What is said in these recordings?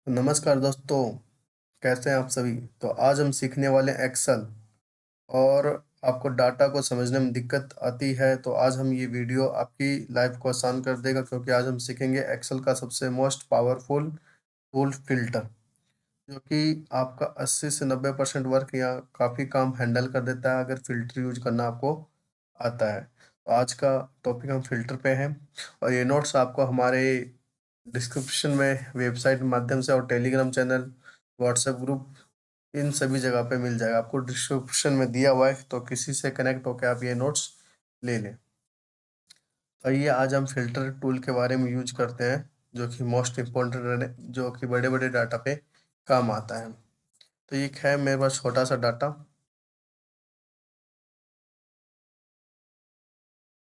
नमस्कार दोस्तों, कैसे हैं आप सभी? तो आज हम सीखने वाले हैं एक्सेल। और आपको डाटा को समझने में दिक्कत आती है तो आज हम ये वीडियो आपकी लाइफ को आसान कर देगा, क्योंकि आज हम सीखेंगे एक्सेल का सबसे मोस्ट पावरफुल टूल फिल्टर, जो कि आपका 80 से 90% वर्क या काफ़ी काम हैंडल कर देता है अगर फ़िल्टर यूज़ करना आपको आता है। तो आज का टॉपिक हम फ़िल्टर पे हैं और ये नोट्स आपको हमारे डिस्क्रिप्शन में वेबसाइट के माध्यम से और टेलीग्राम चैनल, व्हाट्सएप ग्रुप, इन सभी जगह पे मिल जाएगा। आपको डिस्क्रिप्शन में दिया हुआ है, तो किसी से कनेक्ट होकर आप ये नोट्स ले लें। आइए आज हम फ़िल्टर टूल के बारे में यूज़ करते हैं, जो कि मोस्ट इम्पोर्टेंट है, जो कि बड़े-बड़े डाटा पे काम आता है। तो ये है मेरे पास छोटा-सा डाटा।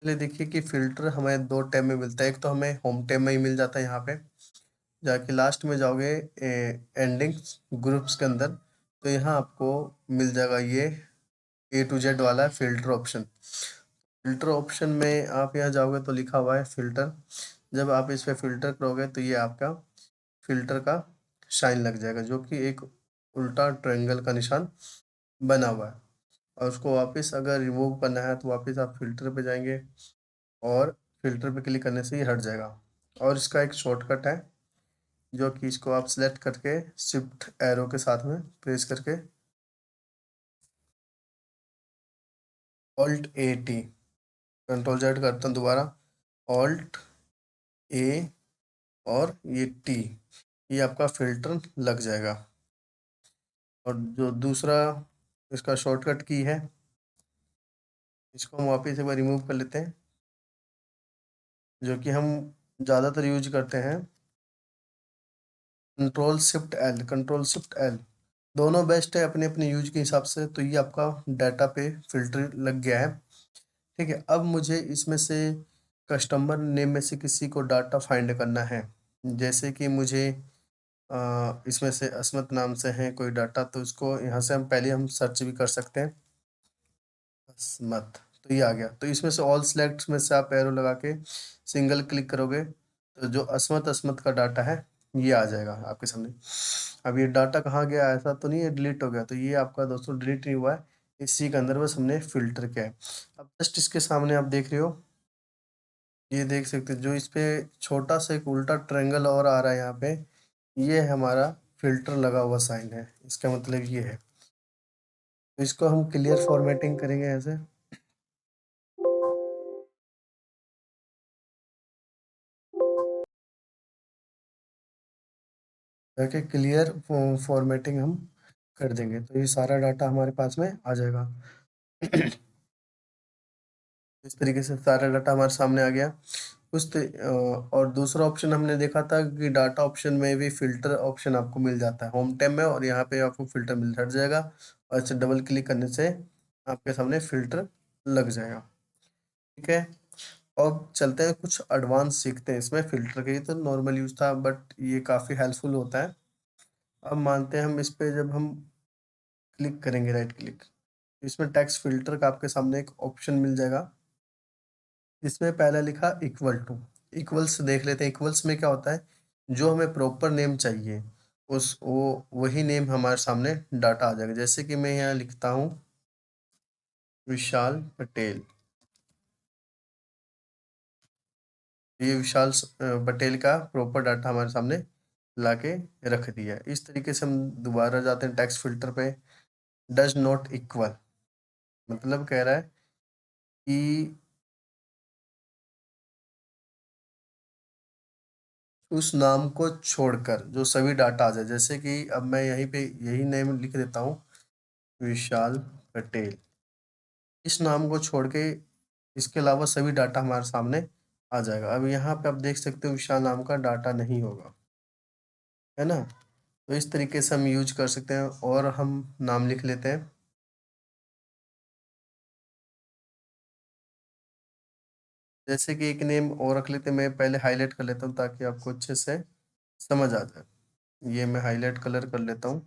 पहले देखिए कि फ़िल्टर हमें 2 टैब में मिलता है। एक तो हमें होम टैब में ही मिल जाता है, यहाँ पे जाके लास्ट में जाओगे एंडिंग्स ग्रुप्स के अंदर, तो यहाँ आपको मिल जाएगा ये ए टू जेड वाला फ़िल्टर ऑप्शन। फ़िल्टर ऑप्शन में आप यहाँ जाओगे तो लिखा हुआ है फ़िल्टर। जब आप इस पे फ़िल्टर करोगे तो ये आपका फ़िल्टर का साइन लग जाएगा, जो कि एक उल्टा ट्रायंगल का निशान बना हुआ है। और उसको वापस अगर रिमूव करना है तो वापस आप फ़िल्टर पे जाएँगे और फ़िल्टर पे क्लिक करने से ये हट जाएगा। और इसका एक शॉर्टकट है, जो कि इसको आप सेलेक्ट करके शिफ्ट एरो के साथ में प्रेस करके alt A T, control Z करता हूँ दोबारा, ऑल्ट ए और ये टी, ये आपका फ़िल्टर लग जाएगा। और जो दूसरा इसका शॉर्टकट की है, इसको हम वापस एक बार रिमूव कर लेते हैं, जो कि हम ज़्यादातर यूज करते हैं। कंट्रोल शिफ्ट एल, दोनों बेस्ट है अपने अपने यूज के हिसाब से। तो ये आपका डाटा पे फ़िल्टर लग गया है। ठीक है, अब मुझे इसमें से कस्टमर नेम में से किसी को डाटा फाइंड करना है। जैसे कि मुझे इसमें से अस्मत नाम से है कोई डाटा, तो इसको यहाँ से हम पहले हम सर्च भी कर सकते हैं, अस्मत। तो ये आ गया। तो इसमें से ऑल सेलेक्ट में से आप एरो लगा के सिंगल क्लिक करोगे तो जो अस्मत अस्मत का डाटा है ये आ जाएगा आपके सामने। अब ये डाटा कहाँ गया, ऐसा तो नहीं है डिलीट हो गया, तो ये आपका दोस्तों डिलीट नहीं हुआ है, इसी के अंदर बस हमने फ़िल्टर किया है। अब जस्ट इसके सामने आप देख रहे हो, ये देख सकते हैं जो इस पे छोटा सा एक उल्टा ट्रायंगल और आ रहा है यहाँ पे, ये हमारा फ़िल्टर लगा हुआ साइन है। इसका मतलब ये है। तो इसको हम क्लियर फॉर्मेटिंग करेंगे ऐसे, ताकि क्लियर फॉर्मेटिंग हम कर देंगे तो ये सारा डाटा हमारे पास में आ जाएगा। इस तरीके से सारा डाटा हमारे सामने आ गया। और दूसरा ऑप्शन हमने देखा था कि डाटा ऑप्शन में भी फ़िल्टर ऑप्शन आपको मिल जाता है होम टैब में, और यहाँ पे आपको फ़िल्टर मिल हट जाएगा और इसे डबल क्लिक करने से आपके सामने फ़िल्टर लग जाएगा। ठीक है, अब चलते हैं कुछ एडवांस सीखते हैं इसमें। फ़िल्टर के ये तो नॉर्मल यूज़ था, बट ये काफ़ी हेल्पफुल होता है। अब मानते हैं हम इस पे जब हम क्लिक करेंगे राइट क्लिक, इसमें टेक्स्ट फ़िल्टर का आपके सामने एक ऑप्शन मिल जाएगा। इसमें पहला लिखा इक्वल टू, इक्वल्स देख लेते हैं। इक्वल्स में क्या होता है, जो हमें प्रॉपर नेम चाहिए उस वो वही नेम हमारे सामने डाटा आ जाएगा। जैसे कि मैं यहाँ लिखता हूँ विशाल पटेल, ये पटेल का प्रॉपर डाटा हमारे सामने लाके रख दिया है। इस तरीके से हम दोबारा जाते हैं टेक्स्ट फिल्टर पे, डज नॉट इक्वल, मतलब कह रहा है कि उस नाम को छोड़कर जो सभी डाटा आ जाए। जैसे कि अब मैं यहीं पे यही नेम लिख देता हूँ, विशाल पटेल। इस नाम को छोड़ के इसके अलावा सभी डाटा हमारे सामने आ जाएगा। अब यहाँ पे आप देख सकते हो विशाल नाम का डाटा नहीं होगा, है ना? तो इस तरीके से हम यूज कर सकते हैं। और हम नाम लिख लेते हैं, जैसे कि एक नेम और रख लेते हैं। मैं पहले हाईलाइट कर लेता हूँ ताकि आपको अच्छे से समझ आ जाए। ये मैं हाईलाइट कलर कर लेता हूँ,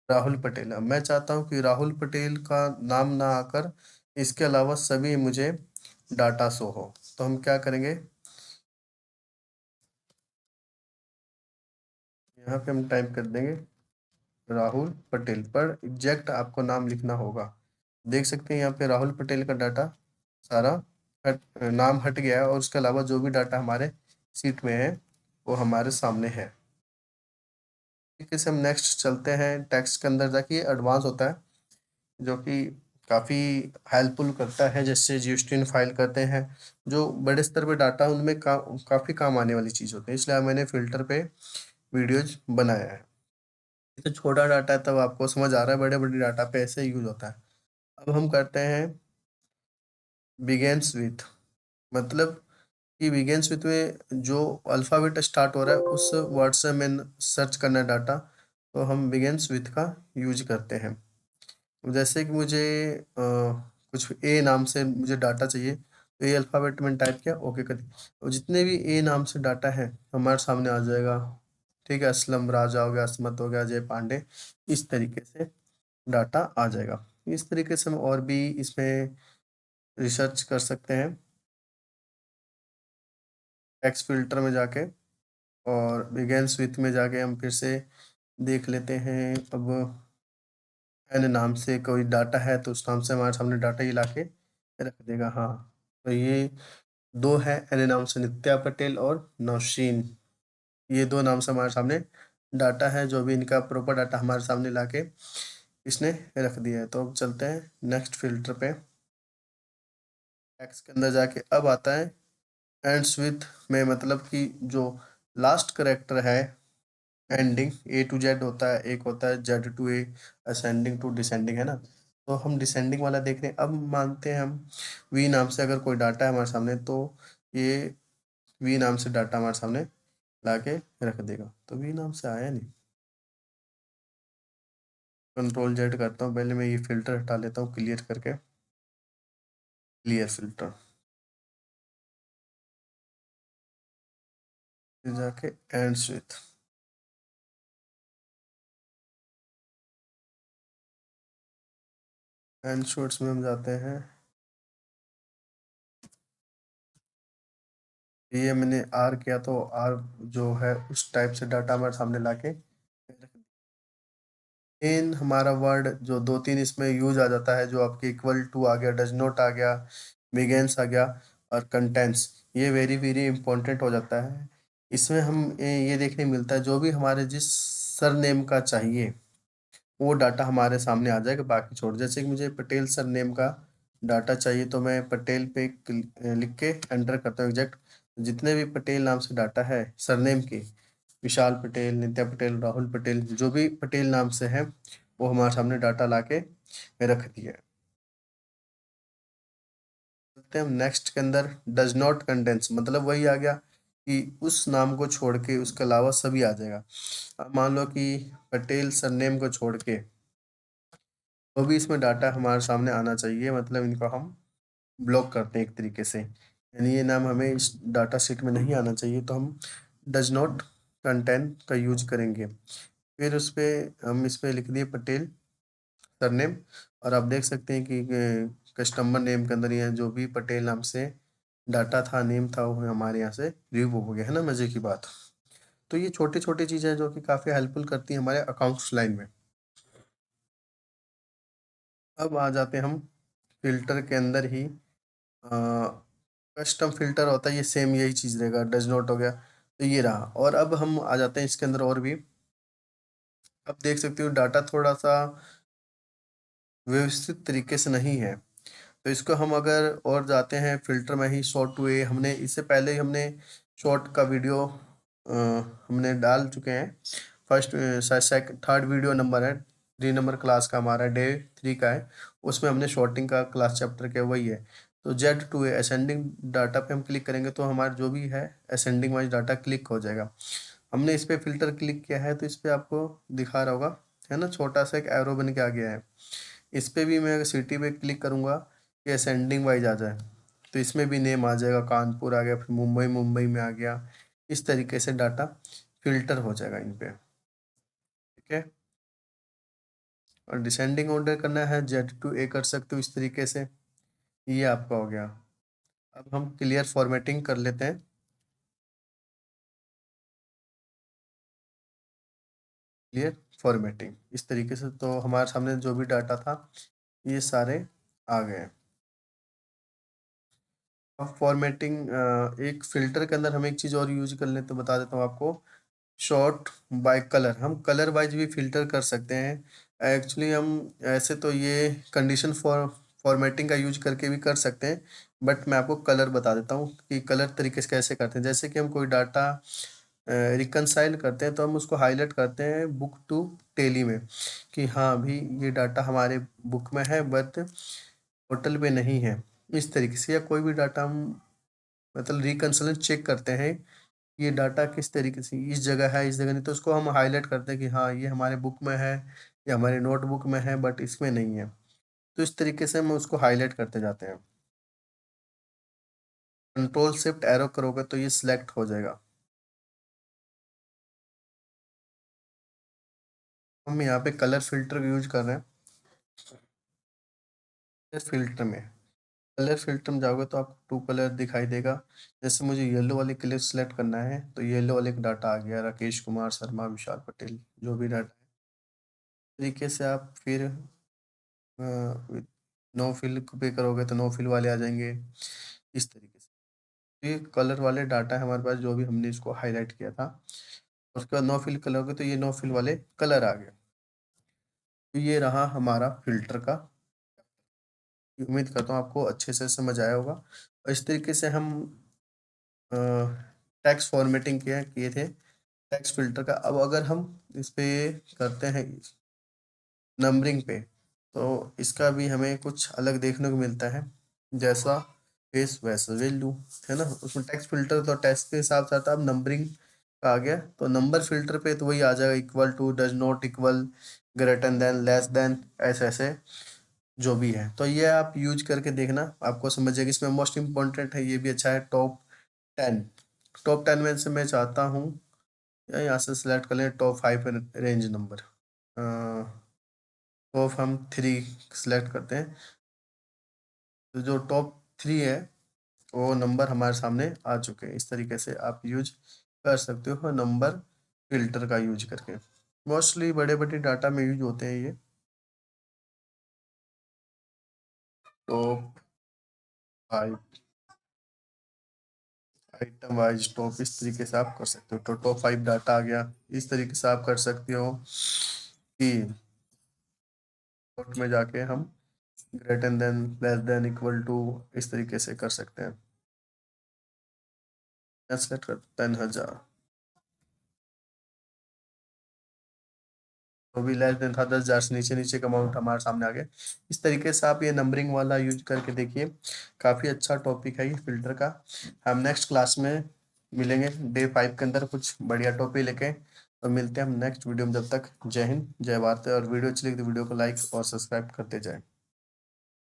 राहुल पटेल। अब मैं चाहता हूँ कि राहुल पटेल का नाम ना आकर इसके अलावा सभी मुझे डाटा शो हो। तो हम क्या करेंगे, यहाँ पे हम टाइप कर देंगे राहुल पटेल, पर एग्जैक्ट आपको नाम लिखना होगा। देख सकते हैं यहाँ पे राहुल पटेल का डाटा सारा नाम हट गया है, और उसके अलावा जो भी डाटा हमारे सीट में है वो हमारे सामने है। ठीक है, हम नेक्स्ट चलते हैं। टेक्स्ट के अंदर जाके एडवांस होता है, जो कि काफ़ी हेल्पफुल करता है, जैसे जीएसटी फाइल करते हैं, जो बड़े स्तर पे डाटा उनमें काफ़ी काम आने वाली चीज़ होती है, इसलिए मैंने फ़िल्टर पे वीडियोज बनाया है। ये तो छोटा डाटा है, तब आपको समझ आ रहा है, बड़े बड़े डाटा पे ऐसे यूज होता है। अब हम करते हैं बिगेन्स विथ, मतलब कि बिगेन्स विथ में जो अल्फ़ाबेट स्टार्ट हो रहा है उस वर्ड से मैं सर्च करना है डाटा, तो हम बिगेन्स विथ का यूज करते हैं। जैसे कि मुझे कुछ ए नाम से मुझे डाटा चाहिए, तो ए अल्फ़ाबेट मैंने टाइप किया, ओके कर दिया, और जितने भी ए नाम से डाटा है हमारे सामने आ जाएगा। ठीक है, असलम राजा हो गया, असमत हो गया, अजय पांडे, इस तरीके से डाटा आ जाएगा। इस तरीके से हम और भी इसमें रिसर्च कर सकते हैं टेक्स्ट फिल्टर में जाके, और बिगेन्स विथ में जाके हम फिर से देख लेते हैं। अब एन नाम से कोई डाटा है तो उस नाम से हमारे सामने डाटा ये लाके रख देगा। हाँ, तो ये दो है, एन नाम से नित्या पटेल और नौशीन, ये दो नाम से हमारे सामने डाटा है, जो भी इनका प्रॉपर डाटा हमारे सामने लाके इसने रख दिया है। तो अब चलते हैं नेक्स्ट फिल्टर पे। टेक्स्ट के अंदर जाके अब आता है एंड्स विथ में, मतलब कि जो लास्ट करेक्टर है एंडिंग ए टू जेड होता है, एक होता है Z to A, ascending to descending, है ना। तो हम डिसेंडिंग वाला देख रहे हैं। अब मानते हैं हम वी नाम से अगर कोई डाटा है हमारे सामने, तो ये वी नाम से डाटा हमारे सामने ला के रख देगा। तो वी नाम से आया नहीं, कंट्रोल जेड करता हूँ, पहले मैं ये फिल्टर हटा लेता हूँ क्लियर करके, क्लियर फिल्टर, फिर जाके एंड्स विथ, एंड्स विथ में हम जाते हैं, ये मैंने आर किया तो आर जो है उस टाइप से डाटा हमारे सामने लाके रख। इन हमारा वर्ड जो दो तीन इसमें यूज आ जाता है, जो आपके इक्वल टू आ गया, डज नॉट आ गया, बिगेंस आ गया, और कंटेंट्स, ये वेरी वेरी इंपॉर्टेंट हो जाता है। इसमें हम ये देखने मिलता है जो भी हमारे जिस सरनेम का चाहिए वो डाटा हमारे सामने आ जाएगा, बाकी छोड़। जैसे कि मुझे पटेल सरनेम का डाटा चाहिए, तो मैं पटेल पे लिख के एंटर करता हूँ एग्जैक्ट, जितने भी पटेल नाम से डाटा है सरनेम के, विशाल पटेल, नित्या पटेल, राहुल पटेल, जो भी पटेल नाम से है वो हमारे सामने डाटा लाके रख दिया है। चलते हैं हम नेक्स्ट के अंदर, डज नॉट कंटेंस, मतलब वही आ गया कि उस नाम को छोड़ के उसके अलावा सभी आ जाएगा। अब मान लो कि पटेल सरनेम को छोड़ के तो भी इसमें डाटा हमारे सामने आना चाहिए, मतलब इनको हम ब्लॉक करते हैं एक तरीके से, यानी ये नाम हमें इस डाटा सेट में नहीं आना चाहिए, तो हम डज नॉट कंटेन का यूज करेंगे। फिर उस पे हम इस पे लिख दिए पटेल सरनेम, और आप देख सकते हैं कि कस्टमर नेम के अंदर ये जो भी पटेल नाम से डाटा था, नेम था, वो हमारे यहाँ से रिमूव हो गया, है ना, मजे की बात। तो ये छोटी छोटी चीज़ें हैं जो कि काफ़ी हेल्पफुल करती हैं हमारे अकाउंट्स लाइन में। अब आ जाते हैं हम फिल्टर के अंदर ही, कस्टम फिल्टर होता है, ये सेम यही चीज़ रहेगा, डज नॉट हो गया, तो ये रहा। और अब हम आ जाते हैं इसके अंदर और भी, अब देख सकते हो डाटा थोड़ा सा व्यवस्थित तरीके से नहीं है, तो इसको हम अगर और जाते हैं फिल्टर में ही, शॉर्ट टू ए, हमने इससे पहले ही हमने शॉर्ट का वीडियो हमने डाल चुके हैं। फर्स्ट थर्ड वीडियो नंबर है, 3 नंबर क्लास का हमारा डे 3 का है, उसमें हमने शॉर्टिंग का क्लास चैप्टर किया, वही है। तो Z to A ascending data पे हम क्लिक करेंगे तो हमारा जो भी है असेंडिंग वाइज डाटा क्लिक हो जाएगा। हमने इस पे फिल्टर क्लिक किया है तो इस पे आपको दिखा रहा होगा, है ना, छोटा सा एक एरो बन के आ गया है। इस पे भी मैं अगर सिटी पे क्लिक करूँगा कि असेंडिंग वाइज आ जाए, तो इसमें भी नेम आ जाएगा, कानपुर आ गया, फिर मुंबई, मुंबई में आ गया, इस तरीके से डाटा फिल्टर हो जाएगा इन पे। ठीक है, और डिसेंडिंग ऑर्डर करना है, जेड टू ए कर सकते हो इस तरीके से, ये आपका हो गया। अब हम क्लियर फॉर्मेटिंग कर लेते हैं। Clear formatting. इस तरीके से तो हमारे सामने जो भी डाटा था ये सारे आ गए। अब फॉर्मेटिंग एक फ़िल्टर के अंदर हम एक चीज़ और यूज़ कर लें तो बता देता हूँ आपको। सॉर्ट बाय कलर, हम कलर वाइज़ भी फ़िल्टर कर सकते हैं। एक्चुअली हम ऐसे तो ये कंडीशन फॉर्मेटिंग का यूज़ करके भी कर सकते हैं, बट मैं आपको कलर बता देता हूँ कि कलर तरीके से कैसे करते हैं। जैसे कि हम कोई डाटा रिकंसाइल करते हैं तो हम उसको हाइलाइट करते हैं बुक टू टेली में, कि हाँ, अभी ये डाटा हमारे बुक में है बट पोर्टल पे नहीं है। इस तरीके से, या कोई भी डाटा हम मतलब रिकंसोलेशन चेक करते हैं, ये डाटा किस तरीके से इस जगह है, इस जगह नहीं, तो उसको हम हाइलाइट करते हैं कि हाँ, ये हमारे बुक में है या हमारे नोटबुक में है बट इसमें नहीं है। तो इस तरीके से हम उसको हाइलाइट करते जाते हैं। कंट्रोल शिफ्ट एरो करोगे तो ये सिलेक्ट हो जाएगा। हम यहाँ पे कलर फ़िल्टर यूज़ कर रहे हैं। फ़िल्टर में कलर फ़िल्टर में जाओगे तो आपको 2 कलर दिखाई देगा। जैसे मुझे येलो वाले कलर सेलेक्ट करना है तो येलो वाले का डाटा आ गया, राकेश कुमार शर्मा, विशाल पटेल, जो भी डाटा है। तरीके से आप फिर नो फिल पे करोगे तो नो फिल वाले आ जाएंगे, इस तरीके से। तो ये कलर वाले डाटा है हमारे पास, जो भी हमने इसको हाईलाइट किया था। उसके बाद नो फिल करोगे तो ये नो फिल वाले कलर आ गए। तो ये रहा हमारा फिल्टर का। उम्मीद करता हूँ आपको अच्छे से समझ आया होगा। और इस तरीके से हम टेक्स्ट फॉर्मेटिंग किए थे टेक्स्ट फिल्टर का। अब अगर हम इस पे करते हैं नंबरिंग पे, तो इसका भी हमें कुछ अलग देखने को मिलता है। जैसा फेस वैसा वैल्यू, है ना। उसमें टेक्स्ट फिल्टर तो टेक्स्ट के हिसाब से आता है। अब नंबरिंग आ गया तो नंबर फिल्टर पे तो वही आ जाएगा, equal to, does not equal, greater than, less than, ऐसे ऐसे जो भी है। तो ये आप यूज करके देखना, आपको समझ जाएगा। इसमें मोस्ट इम्पॉर्टेंट है, ये भी अच्छा है, टॉप 10। टॉप 10 में से मैं चाहता हूँ या यहाँ से सिलेक्ट कर लें टॉप 5 रेंज नंबर। टॉप हम 3 सिलेक्ट करते हैं, तो जो टॉप 3 है वो नंबर हमारे सामने आ चुके हैं। इस तरीके से आप यूज कर सकते हो नंबर फिल्टर का यूज करके। मोस्टली बड़े बड़े डाटा में यूज होते हैं ये। टॉप 5 आइटम वाइज टॉप, इस तरीके से आप कर सकते हो। तो टॉप 5 डाटा आ गया। इस तरीके से आप कर सकते हो कि टॉप में जाके हम greater than, less than, equal to, इस तरीके से कर सकते हैं। सेलेक्ट कर 10,000, तो भी लेस देन था, 10,000 से नीचे नीचे का अमाउंट हमारे सामने आ गया। इस तरीके से आप ये नंबरिंग वाला यूज करके देखिए। काफ़ी अच्छा टॉपिक है ये फिल्टर का। हम नेक्स्ट क्लास में मिलेंगे डे 5 के अंदर कुछ बढ़िया टॉपिक लेके। तो मिलते हैं हम नेक्स्ट वीडियो में। जब तक जय हिंद, जय भारत। और वीडियो अच्छी लगी तो वीडियो को लाइक और सब्सक्राइब करते जाएं।